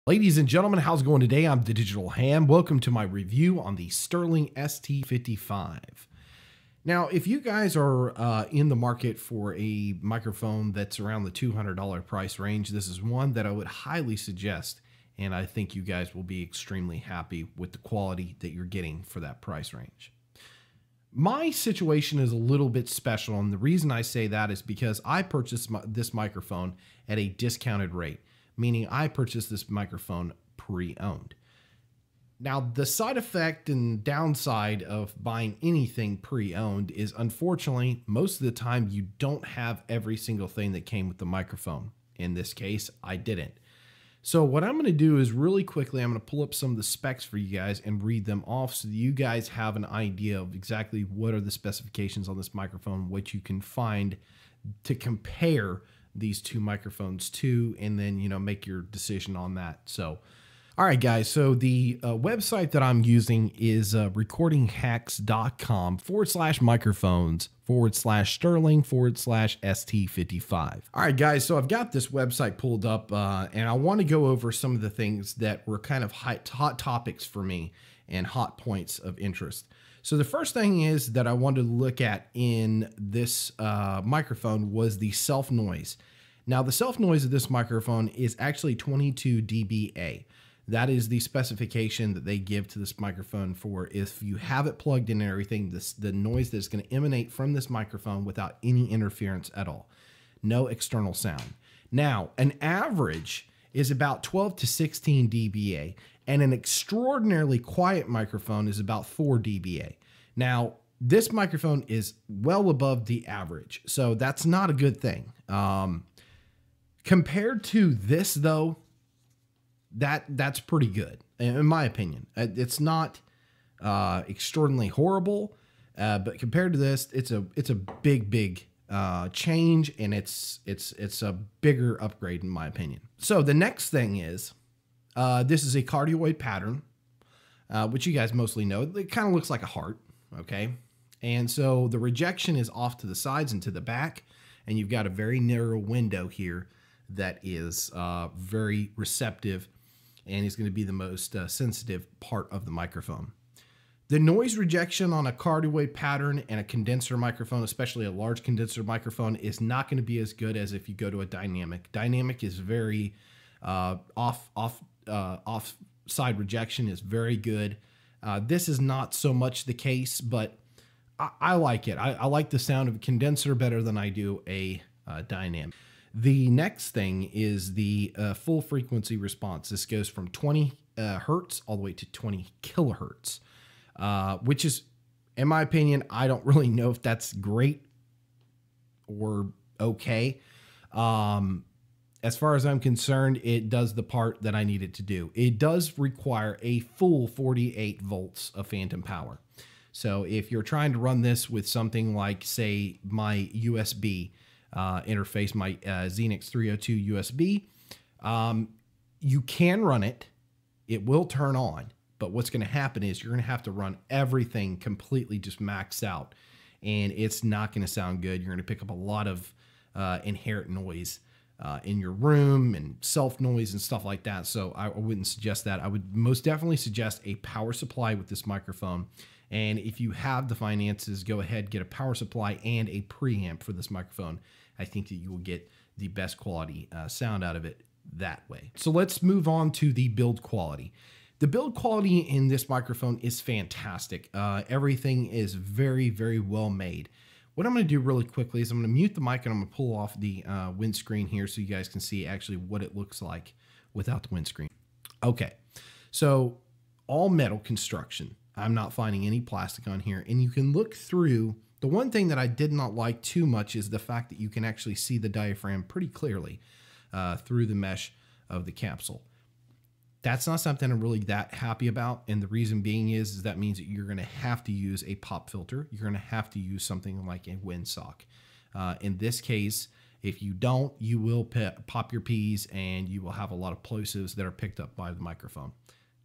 Ladies and gentlemen, how's it going today? I'm the Digital Ham. Welcome to my review on the Sterling ST55. Now, if you guys are in the market for a microphone that's around the $200 price range, this is one that I would highly suggest, and I think you guys will be extremely happy with the quality that you're getting for that price range. My situation is a little bit special, and the reason I say that is because I purchased this microphone at a discounted rate, meaning I purchased this microphone pre-owned. Now, the side effect and downside of buying anything pre-owned is, unfortunately, most of the time you don't have every single thing that came with the microphone. In this case, I didn't. So what I'm going to do is really quickly, I'm going to pull up some of the specs for you guys and read them off so that you guys have an idea of exactly what are the specifications on this microphone, what you can find to compare these two microphones to, and then, make your decision on that. So, all right, guys. So the website that I'm using is recordinghacks.com/microphones/Sterling/ST55. All right, guys. So I've got this website pulled up and I want to go over some of the things that were kind of hot topics for me and hot points of interest. So the first thing is that I wanted to look at in this microphone was the self noise. Now the self noise of this microphone is actually 22 dBA. That is the specification that they give to this microphone for if you have it plugged in and everything, the noise that's going to emanate from this microphone without any interference at all. No external sound. Now, an average is about 12 to 16 dBA. And an extraordinarily quiet microphone is about 4 dBA. Now, this microphone is well above the average, so that's not a good thing. Compared to this, though, that's pretty good, in my opinion. It's not extraordinarily horrible, but compared to this, it's a big change, and it's a bigger upgrade in my opinion. So the next thing is, this is a cardioid pattern, which you guys mostly know. It kind of looks like a heart, okay? And so the rejection is off to the sides and to the back, and you've got a very narrow window here that is very receptive and is going to be the most sensitive part of the microphone. The noise rejection on a cardioid pattern and a condenser microphone, especially a large condenser microphone, is not going to be as good as if you go to a dynamic. Dynamic is very offside rejection is very good. This is not so much the case, but I like it. I like the sound of a condenser better than I do a dynamic. The next thing is the full frequency response. This goes from 20 hertz all the way to 20 kilohertz, which is, in my opinion, I don't really know if that's great or okay. As far as I'm concerned, it does the part that I need it to do. It does require a full 48 volts of phantom power. So if you're trying to run this with something like, say, my USB interface, my Xenix 302 USB, you can run it. It will turn on. But what's going to happen is you're going to have to run everything completely just maxed out. And it's not going to sound good. You're going to pick up a lot of inherent noise in your room and self noise and stuff like that. So I wouldn't suggest that. I would most definitely suggest a power supply with this microphone. And if you have the finances, go ahead, get a power supply and a preamp for this microphone. I think that you will get the best quality sound out of it that way. So let's move on to the build quality. The build quality in this microphone is fantastic. Everything is very, very well made. What I'm going to do really quickly is I'm going to mute the mic and I'm going to pull off the windscreen here so you guys can see actually what it looks like without the windscreen. Okay, so all metal construction. I'm not finding any plastic on here, and you can look through. The one thing that I did not like too much is the fact that you can actually see the diaphragm pretty clearly through the mesh of the capsule. That's not something I'm really that happy about, and the reason being is that means that you're going to have to use a pop filter. You're going to have to use something like a windsock. In this case, if you don't, you will pop your P's, and you will have a lot of plosives that are picked up by the microphone.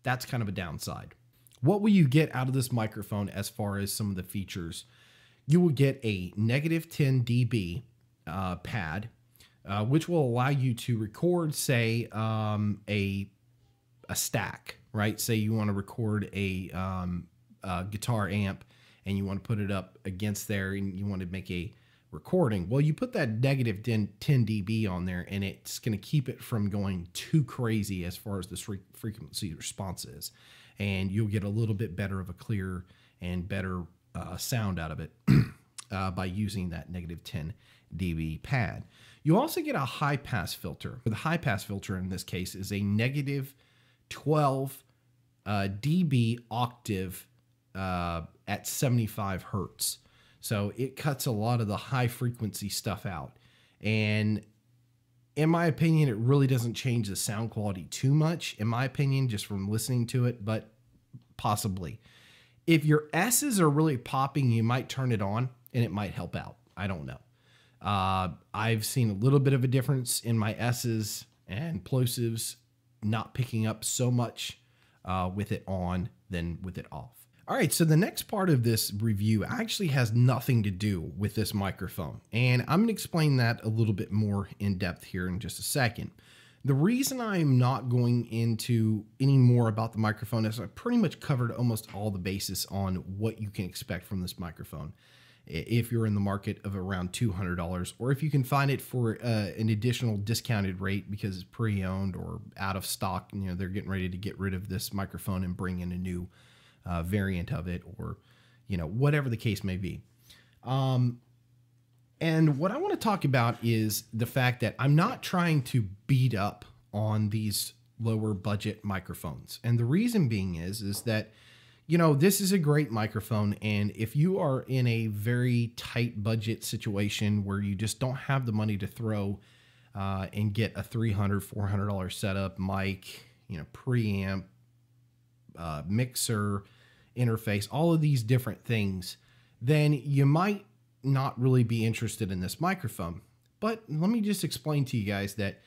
That's kind of a downside. What will you get out of this microphone as far as some of the features? You will get a negative 10 dB pad, which will allow you to record, say, a a stack, right? Say you want to record a guitar amp and you want to put it up against there and you want to make a recording. Well, you put that negative 10 dB on there and it's going to keep it from going too crazy as far as the frequency response is. And you'll get a little bit better of a clear and better sound out of it by using that negative 10 dB pad. You also get a high pass filter. The high pass filter in this case is a negative 12 dB octave at 75 hertz. So it cuts a lot of the high frequency stuff out. And in my opinion, it really doesn't change the sound quality too much, in my opinion, just from listening to it, but possibly. If your S's are really popping, you might turn it on and it might help out. I don't know. I've seen a little bit of a difference in my S's and plosives not picking up so much with it on than with it off. All right, so the next part of this review actually has nothing to do with this microphone, and I'm going to explain that a little bit more in depth here in just a second. The reason I'm not going into any more about the microphone is I pretty much covered almost all the bases on what you can expect from this microphone if you're in the market of around $200, or if you can find it for an additional discounted rate because it's pre-owned or out of stock. You know, they're getting ready to get rid of this microphone and bring in a new variant of it, or, you know, whatever the case may be. And what I want to talk about is the fact that I'm not trying to beat up on these lower budget microphones. And the reason being is that, you know, this is a great microphone. And if you are in a very tight budget situation where you just don't have the money to throw and get a $300, $400 setup, mic, you know, preamp, mixer, interface, all of these different things, then you might not really be interested in this microphone. But let me just explain to you guys that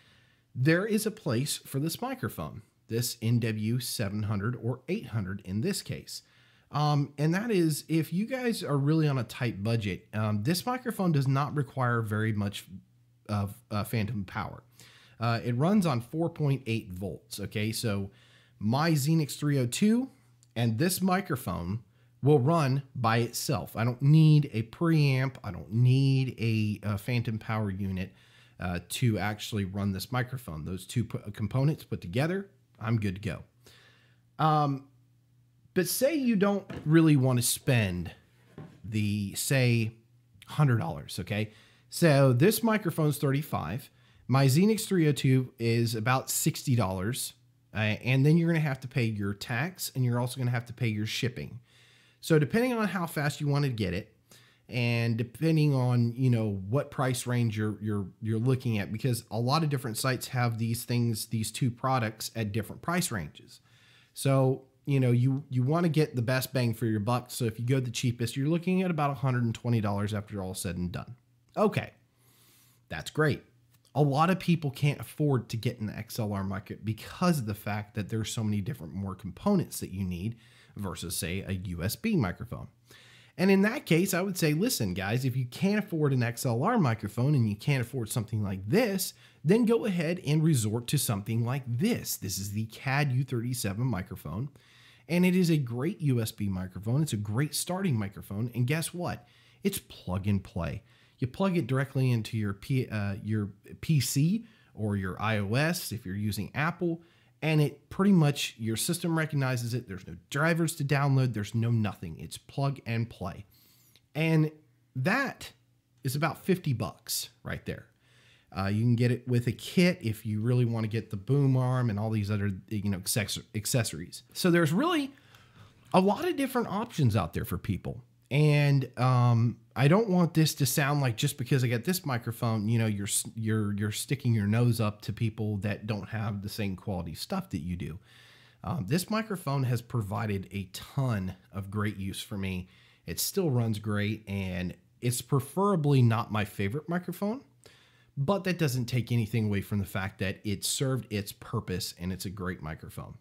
there is a place for this microphone, this NW700 or 800 in this case. And that is, if you guys are really on a tight budget, this microphone does not require very much of phantom power. It runs on 4.8 volts. Okay, so my Xenix 302 and this microphone will run by itself. I don't need a preamp. I don't need a phantom power unit to actually run this microphone. Those two components put together, I'm good to go. But say you don't really want to spend the, say, $100, okay? So this microphone's $35. My Xenix 302 is about $60. And then you're going to have to pay your tax, and you're also going to have to pay your shipping. So depending on how fast you want to get it, and depending on, you know, what price range you're looking at, because a lot of different sites have these things, these two products at different price ranges. So, you know, you want to get the best bang for your buck. So if you go the cheapest, you're looking at about $120 after all said and done. Okay, that's great. A lot of people can't afford to get in the XLR market because of the fact that there's so many different more components that you need versus, say, a USB microphone. And in that case, I would say, listen, guys, if you can't afford an XLR microphone and you can't afford something like this, then go ahead and resort to something like this. This is the CAD U37 microphone, and it is a great USB microphone. It's a great starting microphone, and guess what? It's plug and play. You plug it directly into your PC or your iOS if you're using Apple, and it pretty much, your system recognizes it. There's no drivers to download. There's no nothing. It's plug and play. And that is about $50 right there. You can get it with a kit if you really want to get the boom arm and all these other, you know, accessories. So there's really a lot of different options out there for people. And I don't want this to sound like just because I got this microphone, you know, you're sticking your nose up to people that don't have the same quality stuff that you do. This microphone has provided a ton of great use for me. It still runs great, and it's preferably not my favorite microphone, but that doesn't take anything away from the fact that it served its purpose and it's a great microphone.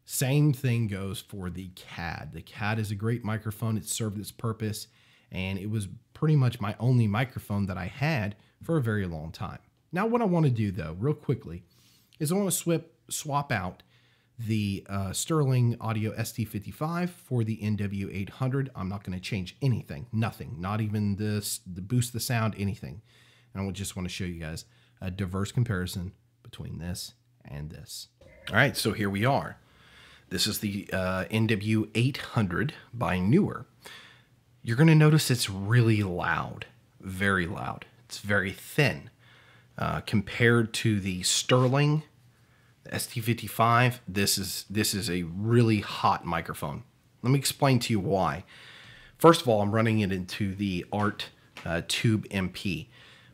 Same thing goes for the CAD. The CAD is a great microphone. It served its purpose, and it was pretty much my only microphone that I had for a very long time. Now, what I want to do, though, real quickly, is I want to swap out the Sterling Audio ST55 for the NW800. I'm not going to change anything, nothing, not even this, the boost the sound, anything. And I just want to show you guys a diverse comparison between this and this. All right, so here we are. This is the NW800 by Newer. You're going to notice it's really loud, very loud. It's very thin compared to the Sterling ST55. This is a really hot microphone. Let me explain to you why. First of all, I'm running it into the ART Tube MP,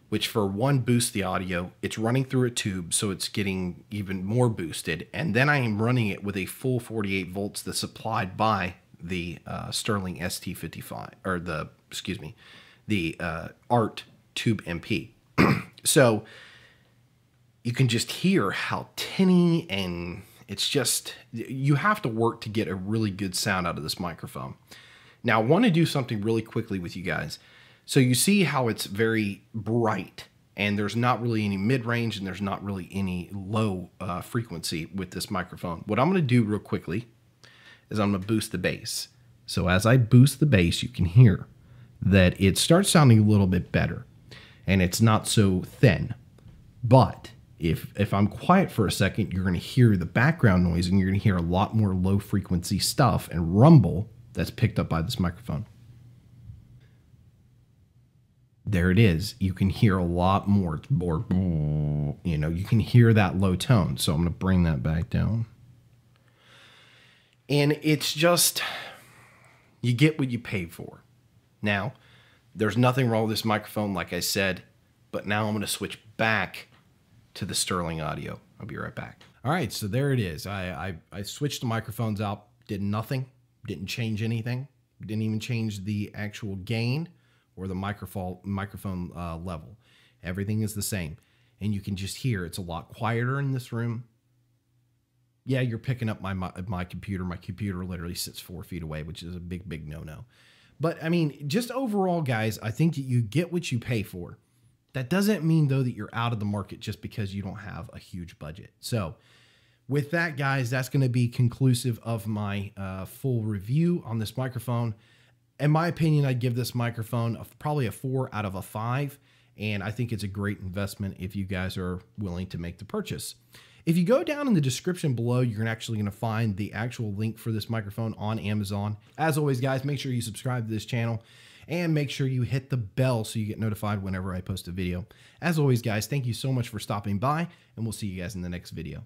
which for one boosts the audio. It's running through a tube, so it's getting even more boosted. And then I am running it with a full 48 volts that's supplied by the Sterling ST55, or the ART Tube MP. So you can just hear how tinny, and it's just, you have to work to get a really good sound out of this microphone. Now I want to do something really quickly with you guys. So you see how it's very bright, and there's not really any mid-range, and there's not really any low frequency with this microphone. What I'm going to do real quickly is I'm going to boost the bass. So as I boost the bass, you can hear that it starts sounding a little bit better, and it's not so thin. But if I'm quiet for a second, you're going to hear the background noise, and you're going to hear a lot more low frequency stuff and rumble that's picked up by this microphone. There it is. You can hear a lot more, you know, you can hear that low tone. So I'm going to bring that back down. And it's just, you get what you pay for. Now, there's nothing wrong with this microphone, like I said, but now I'm going to switch back to the Sterling Audio. I'll be right back. All right, so there it is. I switched the microphones out, did nothing, didn't change anything, didn't even change the actual gain or the microphone level. Everything is the same. And you can just hear it's a lot quieter in this room. Yeah, you're picking up my computer. My computer literally sits 4 feet away, which is a big no-no. But I mean, just overall, guys, I think that you get what you pay for. That doesn't mean, though, that you're out of the market just because you don't have a huge budget. So with that, guys, that's going to be conclusive of my full review on this microphone. In my opinion, I'd give this microphone probably a 4 out of a 5, and I think it's a great investment if you guys are willing to make the purchase. If you go down in the description below, you're actually going to find the actual link for this microphone on Amazon. As always, guys, make sure you subscribe to this channel and make sure you hit the bell so you get notified whenever I post a video. As always, guys, thank you so much for stopping by, and we'll see you guys in the next video.